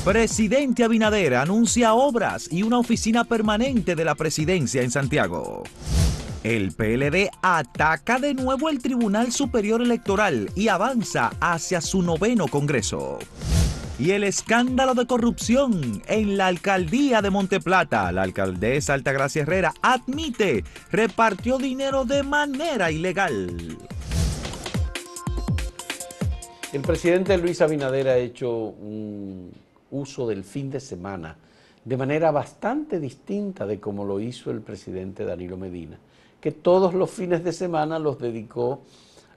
Presidente Abinader anuncia obras y una oficina permanente de la presidencia en Santiago. El PLD ataca de nuevo el Tribunal Superior Electoral y avanza hacia su 9º Congreso. Y el escándalo de corrupción en la alcaldía de Monteplata. La alcaldesa Altagracia Herrera admite repartió dinero de manera ilegal. El presidente Luis Abinader ha hecho un uso del fin de semana de manera bastante distinta de como lo hizo el presidente Danilo Medina, que todos los fines de semana los dedicó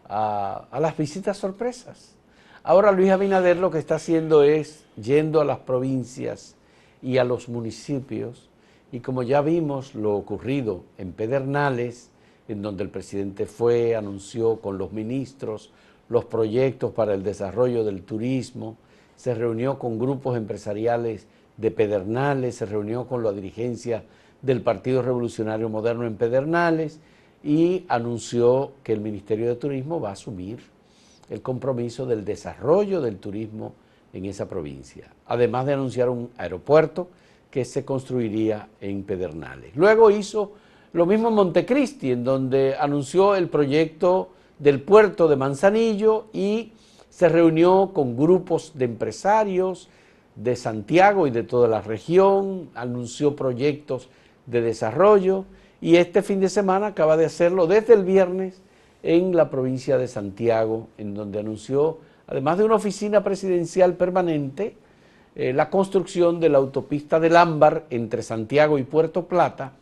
a las visitas sorpresas. Ahora Luis Abinader lo que está haciendo es yendo a las provincias y a los municipios, y como ya vimos lo ocurrido en Pedernales, en donde el presidente fue, anunció con los ministros los proyectos para el desarrollo del turismo, se reunió con grupos empresariales de Pedernales, se reunió con la dirigencia del Partido Revolucionario Moderno en Pedernales y anunció que el Ministerio de Turismo va a asumir el compromiso del desarrollo del turismo en esa provincia, además de anunciar un aeropuerto que se construiría en Pedernales. Luego hizo lo mismo en Montecristi, en donde anunció el proyecto del puerto de Manzanillo y se reunió con grupos de empresarios de Santiago y de toda la región, anunció proyectos de desarrollo y este fin de semana acaba de hacerlo desde el viernes en la provincia de Santiago, en donde anunció, además de una oficina presidencial permanente, la construcción de la autopista del Ámbar entre Santiago y Puerto Plata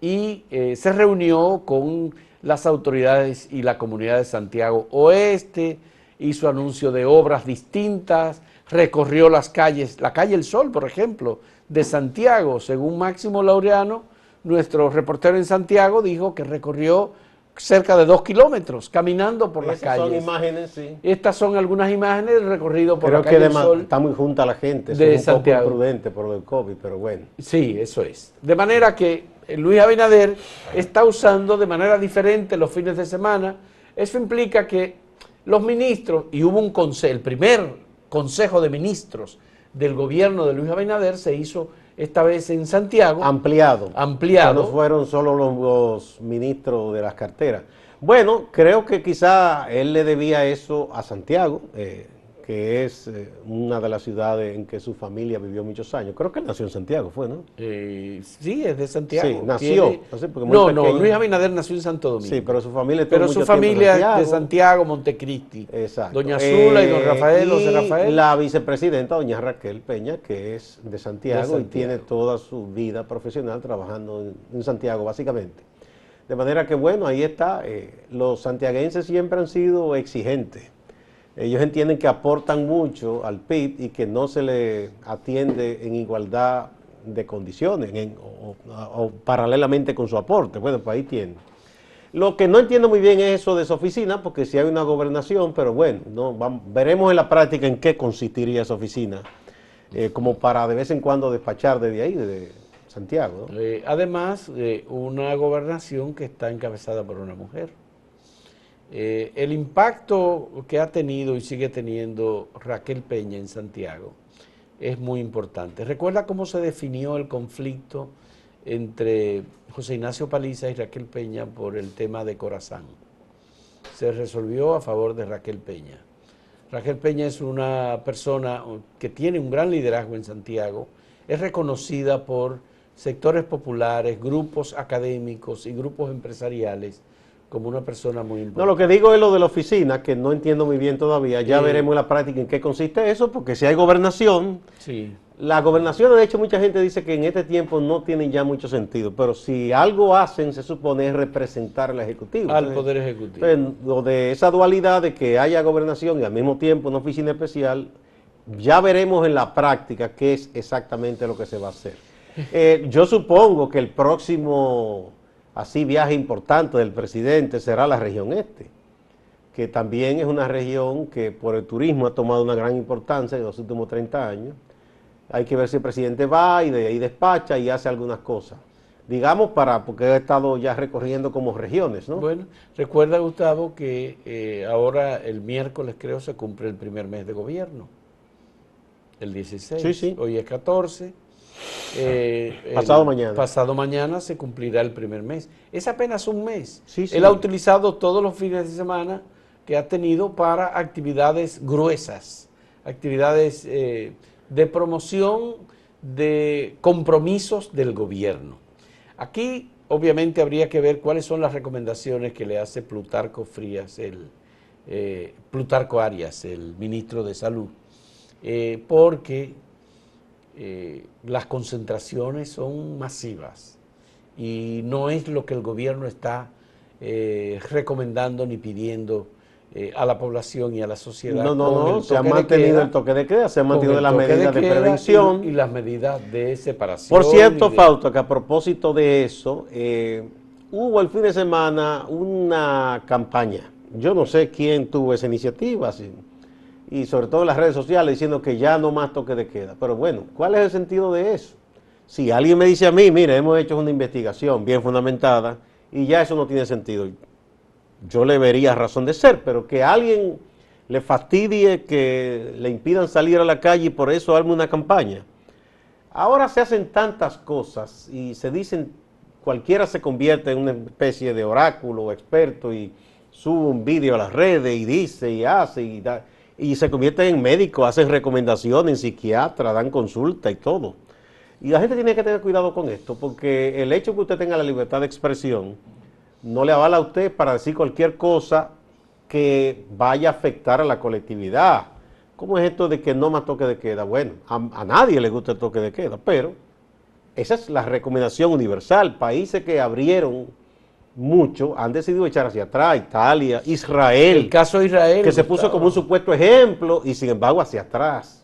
y se reunió con las autoridades y la comunidad de Santiago Oeste, hizo anuncio de obras distintas, recorrió las calles, la calle El Sol, por ejemplo, de Santiago, según Máximo Laureano, nuestro reportero en Santiago, dijo que recorrió cerca de 2 kilómetros caminando por las calles. Son imágenes, sí. Estas son algunas imágenes del recorrido por Creo la calle que El Sol. está muy junta la gente, de es un Santiago. poco imprudente por lo del COVID, pero bueno. Sí, eso es. De manera que Luis Abinader está usando de manera diferente los fines de semana. Eso implica que los ministros, y hubo un consejo, el primer consejo de ministros del gobierno de Luis Abinader se hizo esta vez en Santiago. Ampliado. Ampliado. No fueron solo los ministros de las carteras. Bueno, creo que quizá él le debía eso a Santiago, que es una de las ciudades en que su familia vivió muchos años. Creo que él nació en Santiago, fue, ¿no? Sí, es de Santiago. Sí, nació. No, Luis Abinader nació en Santo Domingo. Sí, pero su familia Pero su familia es de Santiago, Montecristi. Exacto. Doña Zula y don Rafael, José y Rafael. la vicepresidenta, doña Raquel Peña, que es de Santiago y tiene toda su vida profesional trabajando en Santiago, básicamente. De manera que, bueno, ahí está. Los santiaguenses siempre han sido exigentes. Ellos entienden que aportan mucho al PIB y que no se le atiende en igualdad de condiciones o paralelamente con su aporte. Bueno, pues ahí tienen. Lo que no entiendo muy bien es eso de esa oficina, porque sí hay una gobernación, pero bueno, veremos en la práctica en qué consistiría esa oficina, como para de vez en cuando despachar desde ahí, desde Santiago, ¿no? Además de una gobernación que está encabezada por una mujer. El impacto que ha tenido y sigue teniendo Raquel Peña en Santiago es muy importante. ¿Recuerda cómo se definió el conflicto entre José Ignacio Paliza y Raquel Peña por el tema de Corazán? Se resolvió a favor de Raquel Peña. Raquel Peña es una persona que tiene un gran liderazgo en Santiago, es reconocida por sectores populares, grupos académicos y grupos empresariales como una persona muy importante. No, lo que digo es lo de la oficina, que no entiendo muy bien todavía. Ya veremos en la práctica en qué consiste eso, porque si hay gobernación, sí. La gobernación, de hecho, mucha gente dice que en este tiempo no tienen ya mucho sentido, pero si algo hacen, se supone es representar al Ejecutivo. Al Poder Ejecutivo. Entonces, lo de esa dualidad de que haya gobernación y al mismo tiempo una oficina especial, ya veremos en la práctica qué es exactamente lo que se va a hacer. Yo supongo que el próximo viaje importante del presidente será la región este, que también es una región que por el turismo ha tomado una gran importancia en los últimos 30 años. Hay que ver si el presidente va y de ahí despacha y hace algunas cosas. Digamos, porque ha estado ya recorriendo como regiones, ¿no? Bueno, recuerda, Gustavo, que ahora el miércoles creo se cumple el primer mes de gobierno. El 16. Sí, sí. Hoy es 14. Pasado mañana. Pasado mañana se cumplirá el primer mes. Es apenas un mes. Sí, sí. Él ha utilizado todos los fines de semana que ha tenido para actividades gruesas, actividades de promoción de compromisos del gobierno. Aquí obviamente habría que ver cuáles son las recomendaciones que le hace Plutarco Arias, el ministro de Salud, porque las concentraciones son masivas y no es lo que el gobierno está recomendando ni pidiendo a la población y a la sociedad. No, se ha mantenido el toque de queda, se han mantenido las medidas de prevención. Y las medidas de separación. Por cierto, Fausto, que a propósito de eso, hubo el fin de semana una campaña. Yo no sé quién tuvo esa iniciativa, y sobre todo en las redes sociales, diciendo que ya no más toque de queda. Pero bueno, ¿cuál es el sentido de eso? Si alguien me dice a mí, mire, hemos hecho una investigación bien fundamentada y ya eso no tiene sentido, yo le vería razón de ser, pero que alguien le fastidie, que le impidan salir a la calle y por eso arme una campaña. Ahora se hacen tantas cosas y se dicen, cualquiera se convierte en una especie de oráculo o experto y sube un vídeo a las redes y dice y hace y se convierten en médicos, hacen recomendaciones, en psiquiatras, dan consulta y todo. Y la gente tiene que tener cuidado con esto, porque el hecho que usted tenga la libertad de expresión no le avala a usted para decir cualquier cosa que vaya a afectar a la colectividad. ¿Cómo es esto de que no más toque de queda? Bueno, a nadie le gusta el toque de queda, pero esa es la recomendación universal. Países que abrieron mucho han decidido echar hacia atrás, Italia, Israel. El caso de Israel. Que se puso como un supuesto ejemplo y sin embargo hacia atrás.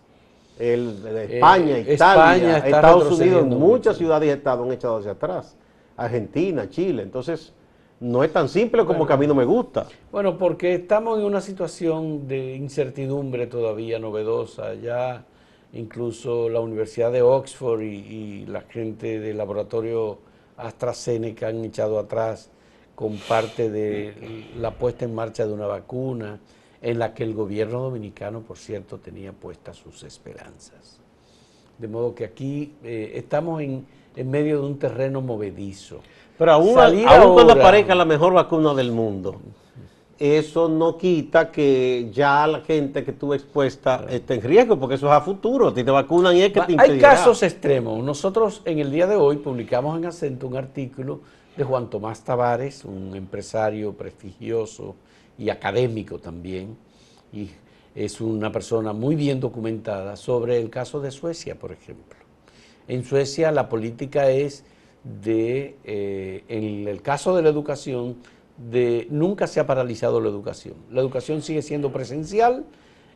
España, Italia, Estados Unidos, muchas ciudades y estados han echado hacia atrás. Argentina, Chile. Entonces, no es tan simple como que a mí no me gusta. Bueno, porque estamos en una situación de incertidumbre todavía novedosa. Ya incluso la Universidad de Oxford y la gente del laboratorio AstraZeneca han echado atrás con parte de la puesta en marcha de una vacuna en la que el gobierno dominicano, por cierto, tenía puestas sus esperanzas. De modo que aquí estamos en medio de un terreno movedizo. Pero aún cuando aparezca la mejor vacuna del mundo, eso no quita que ya la gente que estuvo expuesta esté en riesgo, porque eso es a futuro. Si te vacunan y es que te impedirá. Hay casos extremos. Nosotros en el día de hoy publicamos en Acento un artículo de Juan Tomás Tavares, un empresario prestigioso y académico también, y es una persona muy bien documentada, sobre el caso de Suecia, por ejemplo. En Suecia la política es en el caso de la educación, nunca se ha paralizado la educación. La educación sigue siendo presencial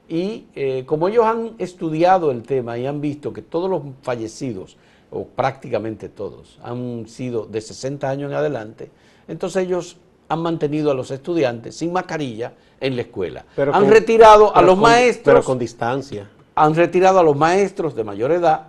y como ellos han estudiado el tema y han visto que todos los fallecidos, o prácticamente todos, han sido de 60 años en adelante, entonces ellos han mantenido a los estudiantes sin mascarilla en la escuela. Han retirado a los maestros. Pero con distancia. Han retirado a los maestros de mayor edad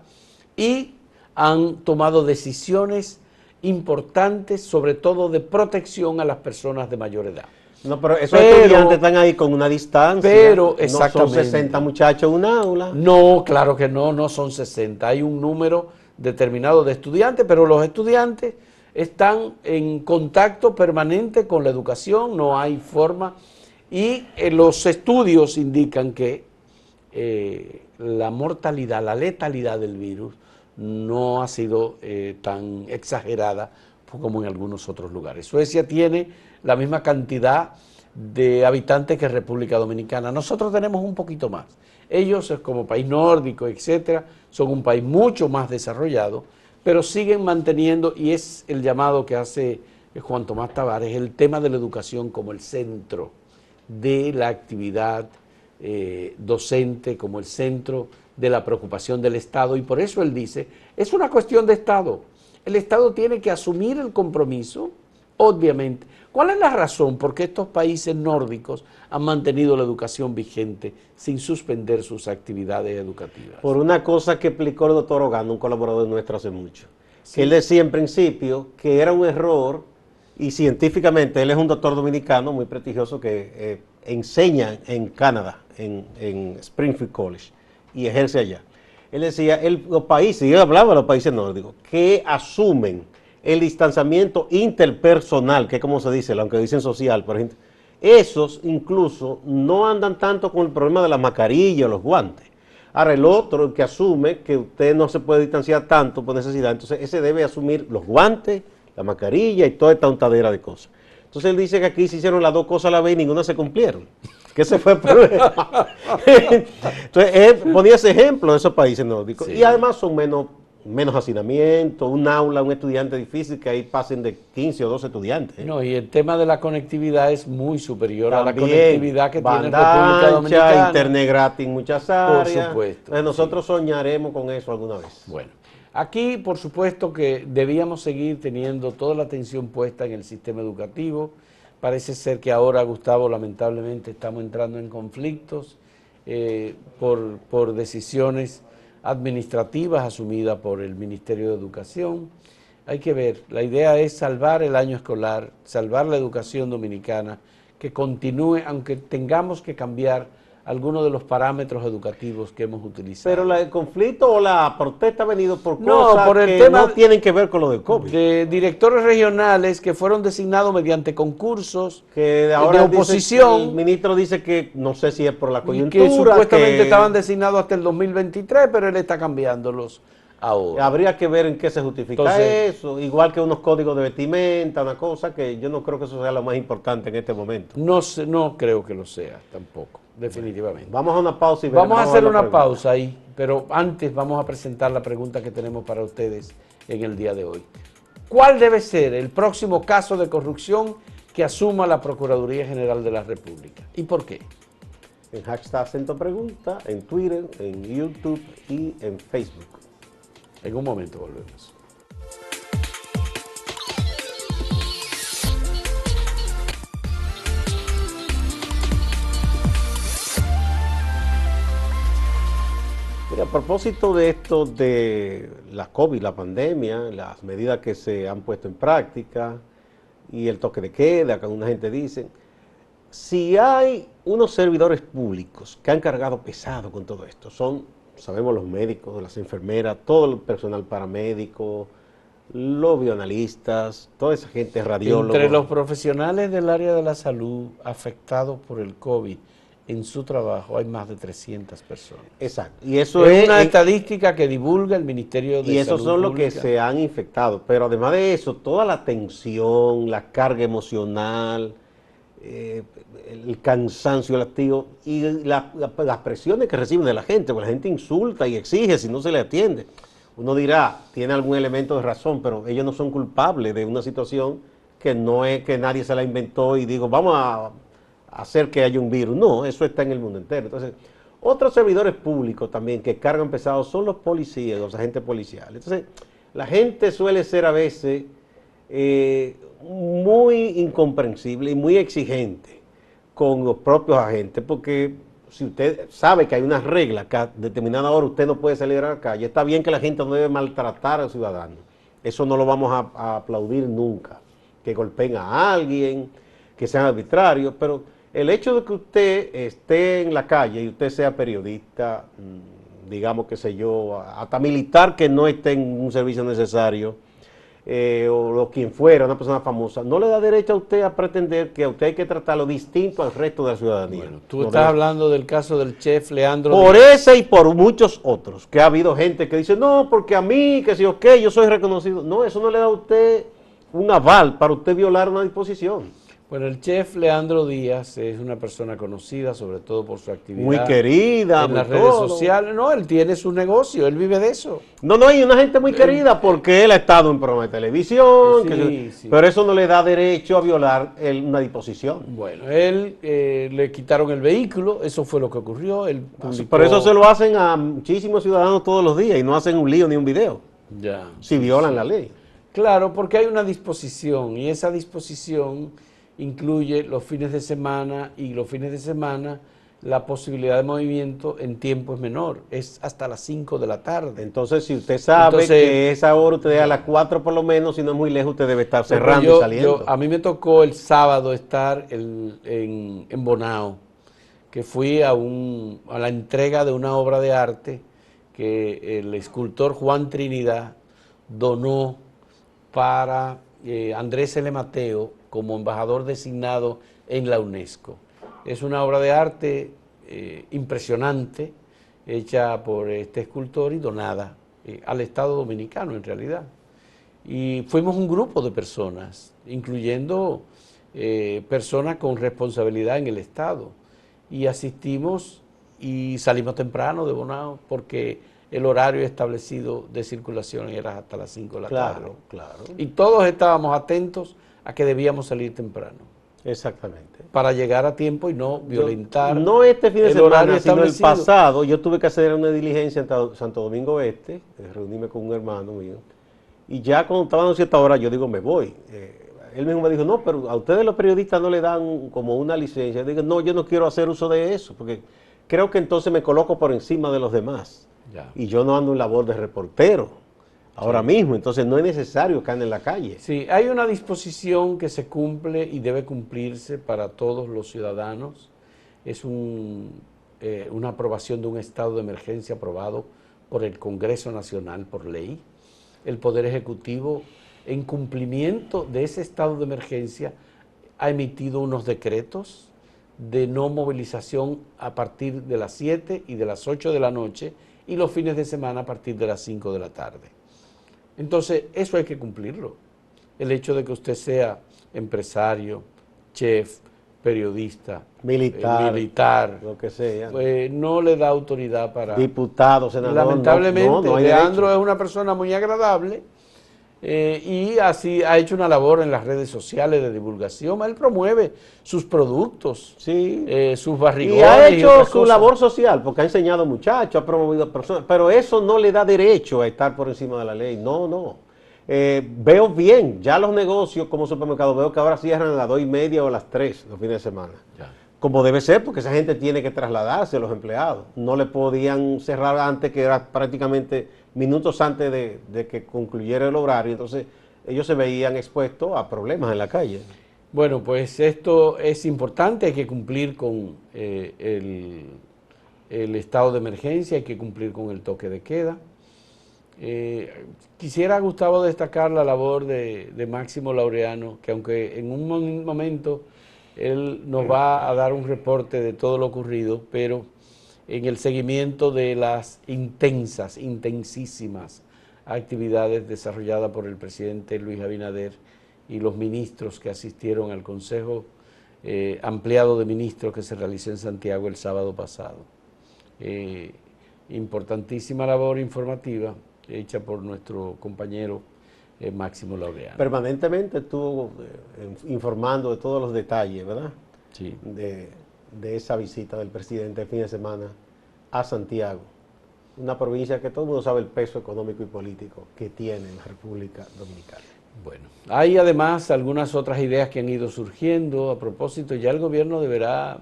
y han tomado decisiones importantes, sobre todo de protección a las personas de mayor edad. No, pero esos estudiantes están ahí con una distancia. Pero, exactamente. No son 60 muchachos en un aula. No, claro que no son 60. Hay un número determinado de estudiantes, pero los estudiantes están en contacto permanente con la educación, no hay forma. Y los estudios indican que la mortalidad, la letalidad del virus no ha sido tan exagerada como en algunos otros lugares. Suecia tiene la misma cantidad de habitantes que República Dominicana. Nosotros tenemos un poquito más. Ellos, como país nórdico, etcétera, son un país mucho más desarrollado, pero siguen manteniendo, y es el llamado que hace Juan Tomás Tavares, el tema de la educación como el centro de la actividad docente, como el centro de la preocupación del Estado, y por eso él dice, es una cuestión de Estado. El Estado tiene que asumir el compromiso, obviamente. ¿Cuál es la razón por qué estos países nórdicos han mantenido la educación vigente sin suspender sus actividades educativas? Por una cosa que explicó el doctor Ogando, un colaborador nuestro hace mucho. Sí. Que él decía en principio que era un error, y científicamente, él es un doctor dominicano muy prestigioso que enseña en Canadá, en Springfield College, y ejerce allá. Él decía, los países, y él hablaba de los países nórdicos, que asumen el distanciamiento interpersonal, que es como se dice, aunque dicen social, por ejemplo, esos incluso no andan tanto con el problema de la mascarilla o los guantes. Ahora el otro, el que asume que usted no se puede distanciar tanto por necesidad, entonces ese debe asumir los guantes, la mascarilla y toda esta untadera de cosas. Entonces él dice que aquí se hicieron las dos cosas a la vez y ninguna se cumplieron. Que ese fue el problema. Entonces él ponía ese ejemplo de esos países nórdicos. Sí. Y además son menos hacinamiento, un aula, un estudiante difícil que ahí pasen de 15 o 12 estudiantes. No, y el tema de la conectividad es muy superior también, a la conectividad que tiene República ancha, Dominicana. Internet gratis en muchas áreas. Por supuesto. Entonces nosotros soñaremos con eso alguna vez. Bueno, aquí por supuesto que debíamos seguir teniendo toda la atención puesta en el sistema educativo. Parece ser que ahora, Gustavo, lamentablemente estamos entrando en conflictos por decisiones administrativas asumidas por el Ministerio de Educación. Hay que ver, la idea es salvar el año escolar, salvar la educación dominicana, que continúe, aunque tengamos que cambiar algunos de los parámetros educativos que hemos utilizado. Pero el conflicto o la protesta ha venido por cosas por el que tema no tienen que ver con lo del COVID. De directores regionales que fueron designados mediante concursos que ahora de oposición. El ministro dice que no sé si es por la coyuntura. Y que supuestamente estaban designados hasta el 2023, pero él está cambiándolos ahora. Habría que ver en qué se justifica. Entonces, eso, igual que unos códigos de vestimenta, una cosa que yo no creo que eso sea lo más importante en este momento. No creo que lo sea tampoco. Definitivamente. Vamos a una pausa y vamos a hacer una pausa ahí, pero antes vamos a presentar la pregunta que tenemos para ustedes en el día de hoy. ¿Cuál debe ser el próximo caso de corrupción que asuma la Procuraduría General de la República? ¿Y por qué? En hashtag Acento Pregunta, en Twitter, en YouTube y en Facebook. En un momento volvemos. Mira, a propósito de esto de la COVID, la pandemia, las medidas que se han puesto en práctica y el toque de queda, que alguna gente dice, si hay unos servidores públicos que han cargado pesado con todo esto, sabemos los médicos, las enfermeras, todo el personal paramédico, los bioanalistas, toda esa gente, radiólogos. Entre los profesionales del área de la salud afectados por el COVID, en su trabajo hay más de 300 personas. Exacto. Y eso es una estadística que divulga el Ministerio de Salud. Y esos son los que se han infectado. Pero además de eso, toda la tensión, la carga emocional, el cansancio, el hastío y las presiones que reciben de la gente, porque la gente insulta y exige si no se le atiende. Uno dirá, tiene algún elemento de razón, pero ellos no son culpables de una situación que no es que nadie se la inventó y digo, vamos a hacer que haya un virus. No, eso está en el mundo entero. Entonces, otros servidores públicos también que cargan pesado son los policías, los agentes policiales. Entonces, la gente suele ser a veces muy incomprensible y muy exigente con los propios agentes, porque si usted sabe que hay unas reglas que a determinada hora usted no puede salir a la calle, está bien que la gente no debe maltratar al ciudadano. Eso no lo vamos a aplaudir nunca, que golpeen a alguien, que sean arbitrarios, pero el hecho de que usted esté en la calle y usted sea periodista, digamos, qué sé yo, hasta militar que no esté en un servicio necesario, o quien fuera, una persona famosa, no le da derecho a usted a pretender que a usted hay que tratarlo distinto al resto de la ciudadanía. Bueno, tú estás hablando del caso del chef Leandro Díaz. Por ese y por muchos otros, que ha habido gente que dice, no, porque a mí, que si ok, yo soy reconocido. No, eso no le da a usted un aval para usted violar una disposición. Bueno, el chef Leandro Díaz es una persona conocida, sobre todo por su actividad. Muy querida. En las redes sociales. No, él tiene su negocio, él vive de eso. No, hay una gente muy querida porque él ha estado en programas de televisión, sí. Pero eso no le da derecho a violar una disposición. Bueno, él le quitaron el vehículo, eso fue lo que ocurrió. Él publicó... Por eso se lo hacen a muchísimos ciudadanos todos los días y no hacen un lío ni un video. Ya. Si violan la ley. Claro, porque hay una disposición y esa disposición incluye los fines de semana y los fines de semana la posibilidad de movimiento en tiempo es menor, es hasta las 5 de la tarde. Entonces, si usted sabe que esa hora usted a las 4 por lo menos, si no es muy lejos, usted debe estar cerrando y saliendo. A mí me tocó el sábado estar en Bonao, que fui a la entrega de una obra de arte que el escultor Juan Trinidad donó para Andrés L. Mateo como embajador designado en la UNESCO. Es una obra de arte impresionante, hecha por este escultor y donada al Estado Dominicano en realidad. Y fuimos un grupo de personas, incluyendo personas con responsabilidad en el Estado, y asistimos y salimos temprano de Bonao porque el horario establecido de circulación era hasta las 5 de la tarde. Claro. Y todos estábamos atentos a que debíamos salir temprano. Exactamente. Para llegar a tiempo y no violentar no este fin de el semana, horario sino el establecido. pasado, yo tuve que hacer una diligencia en Santo Domingo Este, reunirme con un hermano mío, y ya cuando estaban a cierta hora, yo digo, me voy. Él mismo me dijo, no, pero a ustedes los periodistas no le dan como una licencia. Yo digo, no, yo no quiero hacer uso de eso, porque creo que entonces me coloco por encima de los demás. Ya. Y yo no ando en labor de reportero ahora mismo, entonces no es necesario que ande en la calle. Sí, hay una disposición que se cumple y debe cumplirse para todos los ciudadanos. Es una aprobación de un estado de emergencia aprobado por el Congreso Nacional por ley. El Poder Ejecutivo, en cumplimiento de ese estado de emergencia, ha emitido unos decretos de no movilización a partir de las 7 y de las 8 de la noche y los fines de semana a partir de las 5 de la tarde. Entonces, eso hay que cumplirlo. El hecho de que usted sea empresario, chef, periodista, militar, lo que sea, no le da autoridad para... diputado, senador. Lamentablemente, no hay Leandro derecho. es una persona muy agradable y así ha hecho una labor en las redes sociales de divulgación. Él promueve sus productos, Sí. sus barrigones. Y ha hecho otras su cosas. labor social, porque ha enseñado muchachos, ha promovido personas, pero eso no le da derecho a estar por encima de la ley. No. Veo bien, ya los negocios como supermercados, veo que ahora cierran a las 2:30 o a las 3 los fines de semana. Ya. Como debe ser, porque esa gente tiene que trasladarse, los empleados. No le podían cerrar antes, que era prácticamente minutos antes de que concluyera el horario. Entonces, ellos se veían expuestos a problemas en la calle. Bueno, pues esto es importante, hay que cumplir con el estado de emergencia, hay que cumplir con el toque de queda. Quisiera, Gustavo, destacar la labor de Máximo Laureano, que aunque en un momento él nos va a dar un reporte de todo lo ocurrido, pero en el seguimiento de las intensísimas actividades desarrolladas por el presidente Luis Abinader y los ministros que asistieron al Consejo Ampliado de Ministros que se realizó en Santiago el sábado pasado. Importantísima labor informativa hecha por nuestro compañero Máximo Laureano. Permanentemente estuvo informando de todos los detalles, ¿verdad? Sí. De esa visita del presidente el fin de semana a Santiago, una provincia que todo el mundo sabe el peso económico y político que tiene la República Dominicana. Bueno, hay además algunas otras ideas que han ido surgiendo. A propósito, ya el gobierno deberá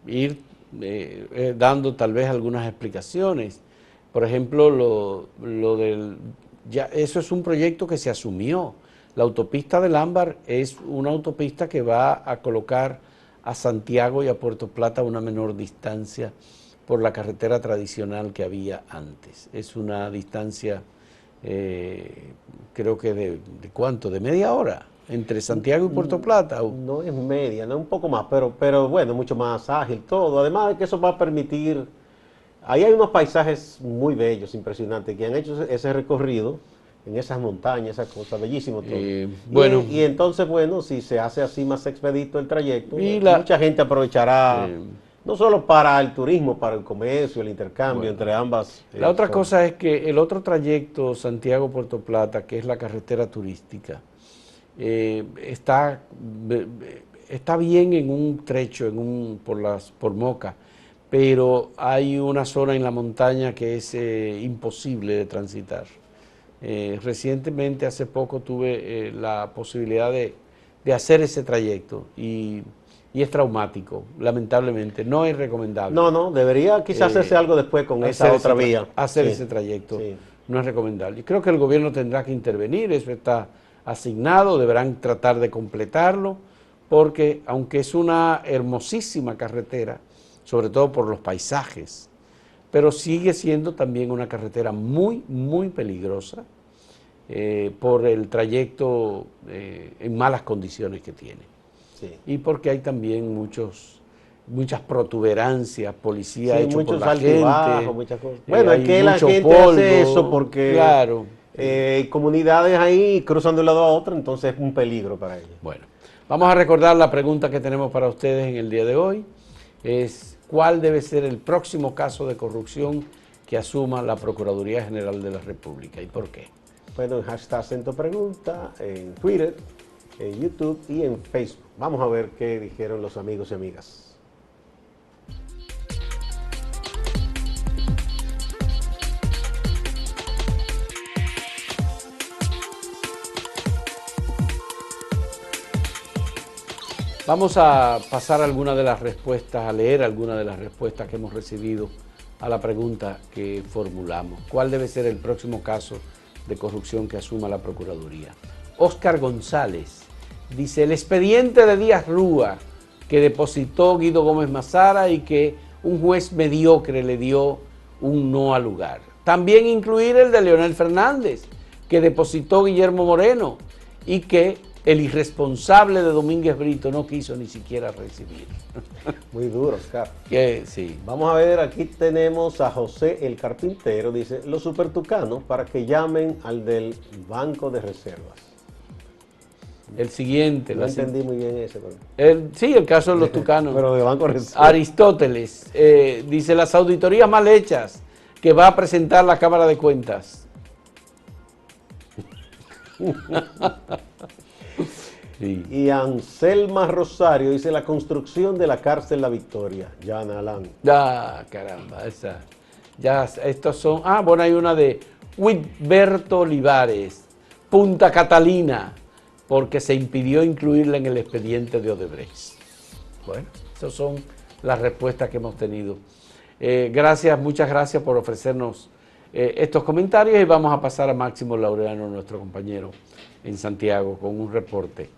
ir dando tal vez algunas explicaciones. Por ejemplo, lo del... Ya, eso es un proyecto que se asumió. La autopista del Ámbar es una autopista que va a colocar a Santiago y a Puerto Plata a una menor distancia por la carretera tradicional que había antes. Es una distancia, creo que de ¿cuánto? ¿De media hora? Entre Santiago y Puerto Plata. No es media, no, un poco más, pero bueno, mucho más ágil todo. Además de que eso va a permitir... Ahí hay unos paisajes muy bellos, impresionantes, que han hecho ese recorrido en esas montañas, esas cosas, bellísimo todo. Bueno, y entonces, bueno, si se hace así más expedito el trayecto, mucha gente aprovechará, no solo para el turismo, para el comercio, el intercambio entre ambas. La otra cosa es que el otro trayecto, Santiago-Puerto Plata, que es la carretera turística, está bien en un trecho, por Moca, pero hay una zona en la montaña que es imposible de transitar. Recientemente, hace poco, tuve la posibilidad de hacer ese trayecto y es traumático, lamentablemente, no es recomendable. No, debería quizás hacerse algo después con esa otra vía. Hacer ese trayecto no es recomendable. Yo creo que el gobierno tendrá que intervenir, eso está asignado, deberán tratar de completarlo, porque aunque es una hermosísima carretera, sobre todo por los paisajes, pero sigue siendo también una carretera muy, muy peligrosa por el trayecto en malas condiciones que tiene. Sí. Y porque hay también muchas protuberancias, policía Sí, hecho por muchos la altibajos, gente. muchas cosas. Bueno, es hay que la mucho gente polvo, hace eso porque claro. hay comunidades ahí cruzan de un lado a otro, entonces es un peligro para ellos. Bueno, vamos a recordar la pregunta que tenemos para ustedes en el día de hoy. Es, ¿cuál debe ser el próximo caso de corrupción que asuma la Procuraduría General de la República y por qué? Bueno, en hashtag Acento Pregunta, en Twitter, en YouTube y en Facebook. Vamos a ver qué dijeron los amigos y amigas. Vamos a pasar algunas de las respuestas, a leer algunas de las respuestas que hemos recibido a la pregunta que formulamos. ¿Cuál debe ser el próximo caso de corrupción que asuma la Procuraduría? Óscar González dice, el expediente de Díaz Rúa que depositó Guido Gómez Mazara y que un juez mediocre le dio un no al lugar. También incluir el de Leonel Fernández, que depositó Guillermo Moreno y que el irresponsable de Domínguez Brito no quiso ni siquiera recibir. Muy duro, Oscar. Sí. Vamos a ver, aquí tenemos a José el Carpintero, dice, los supertucanos para que llamen al del Banco de Reservas. El siguiente. No entendí muy bien ese. Pero... sí, el caso de los tucanos. Pero de Banco de Reservas. Aristóteles dice, las auditorías mal hechas que va a presentar la Cámara de Cuentas. Sí. Y Anselma Rosario dice la construcción de la cárcel La Victoria, Yana Alán. Ah, caramba, esa. Ya, estos son. Ah, bueno, hay una de Huitberto Olivares, Punta Catalina, porque se impidió incluirla en el expediente de Odebrecht. Bueno, esas son las respuestas que hemos tenido. Gracias, muchas gracias por ofrecernos estos comentarios y vamos a pasar a Máximo Laureano, nuestro compañero en Santiago, con un reporte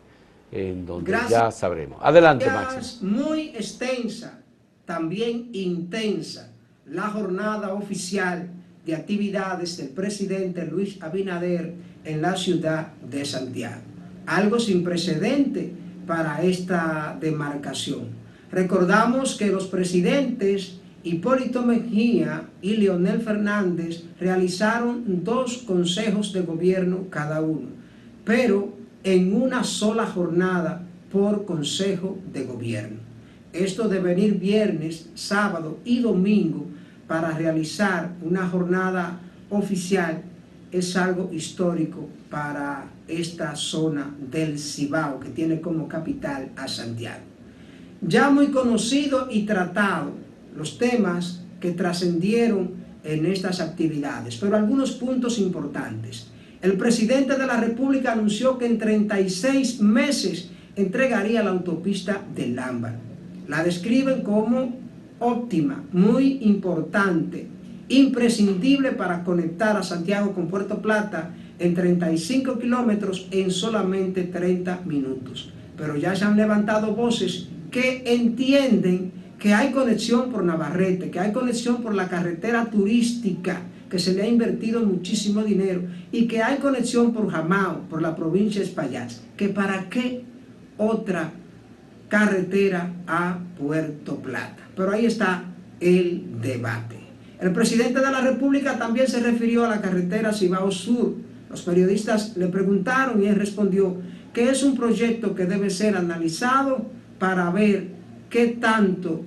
en donde ya sabremos. Adelante, Máximo. Muy extensa, también intensa, la jornada oficial de actividades del presidente Luis Abinader en la ciudad de Santiago. Algo sin precedente para esta demarcación. Recordamos que los presidentes Hipólito Mejía y Leonel Fernández realizaron 2 consejos de gobierno cada uno, pero en una sola jornada por consejo de gobierno. Esto de venir viernes, sábado y domingo para realizar una jornada oficial es algo histórico para esta zona del Cibao, que tiene como capital a Santiago. Ya muy conocido y tratado los temas que trascendieron en estas actividades, pero algunos puntos importantes. El presidente de la República anunció que en 36 meses entregaría la autopista del Lámbar. La describen como óptima, muy importante, imprescindible para conectar a Santiago con Puerto Plata en 35 kilómetros en solamente 30 minutos. Pero ya se han levantado voces que entienden que hay conexión por Navarrete, que hay conexión por la carretera turística, que se le ha invertido muchísimo dinero, y que hay conexión por Jamao, por la provincia de Espaillat, que para qué otra carretera a Puerto Plata. Pero ahí está el debate. El presidente de la República también se refirió a la carretera Cibao Sur. Los periodistas le preguntaron y él respondió que es un proyecto que debe ser analizado para ver qué tanto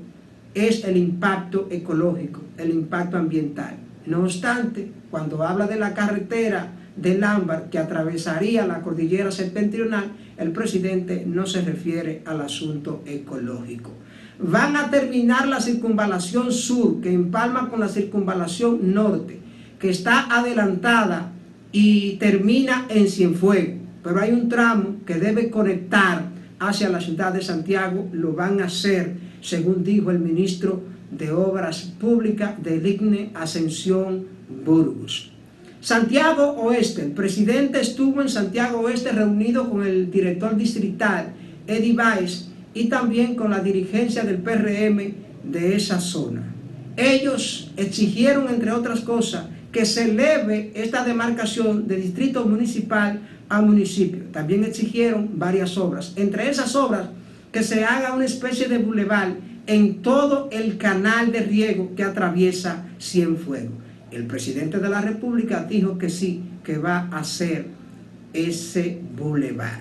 es el impacto ecológico, el impacto ambiental. No obstante, cuando habla de la carretera del Lámbar que atravesaría la cordillera septentrional, el presidente no se refiere al asunto ecológico. Van a terminar la circunvalación sur, que empalma con la circunvalación norte, que está adelantada y termina en Cienfuegos, pero hay un tramo que debe conectar hacia la ciudad de Santiago. Lo van a hacer, según dijo el ministro de Obras Públicas del ICNE, Ascensión Burgos. Santiago Oeste, el presidente estuvo en Santiago Oeste reunido con el director distrital, Eddie Baez, y también con la dirigencia del PRM de esa zona. Ellos exigieron, entre otras cosas, que se eleve esta demarcación de distrito municipal a municipio. También exigieron varias obras. Entre esas obras, que se haga una especie de bulevar en todo el canal de riego que atraviesa Cienfuegos. El presidente de la República dijo que sí, que va a hacer ese bulevar.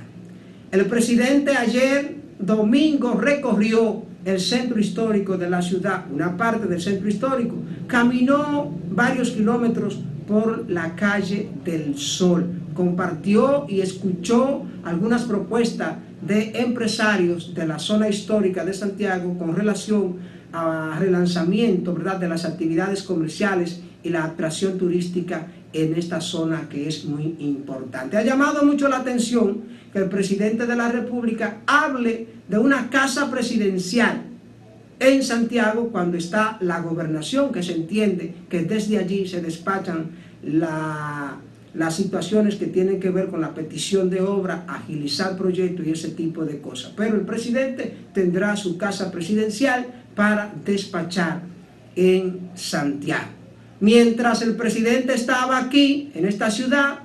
El presidente ayer domingo recorrió el centro histórico de la ciudad, una parte del centro histórico, caminó varios kilómetros por la calle del Sol, compartió y escuchó algunas propuestas de empresarios de la zona histórica de Santiago con relación a relanzamiento, ¿verdad?, de las actividades comerciales y la atracción turística en esta zona que es muy importante. Ha llamado mucho la atención que el presidente de la República hable de una casa presidencial en Santiago cuando está la gobernación, que se entiende que desde allí se despachan las situaciones que tienen que ver con la petición de obra, agilizar proyectos y ese tipo de cosas. Pero el presidente tendrá su casa presidencial para despachar en Santiago. Mientras el presidente estaba aquí, en esta ciudad,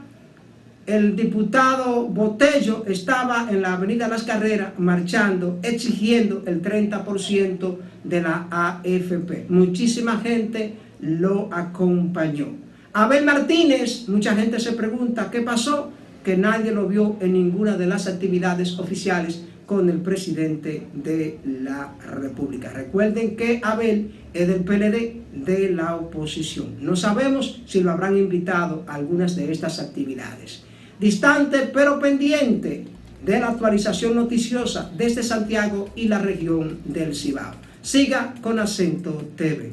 el diputado Botello estaba en la Avenida Las Carreras marchando, exigiendo el 30% de la AFP. Muchísima gente lo acompañó. Abel Martínez, mucha gente se pregunta qué pasó, que nadie lo vio en ninguna de las actividades oficiales con el presidente de la República. Recuerden que Abel es del PLD, de la oposición. No sabemos si lo habrán invitado a algunas de estas actividades. Distante pero pendiente de la actualización noticiosa desde Santiago y la región del Cibao. Siga con Acento TV.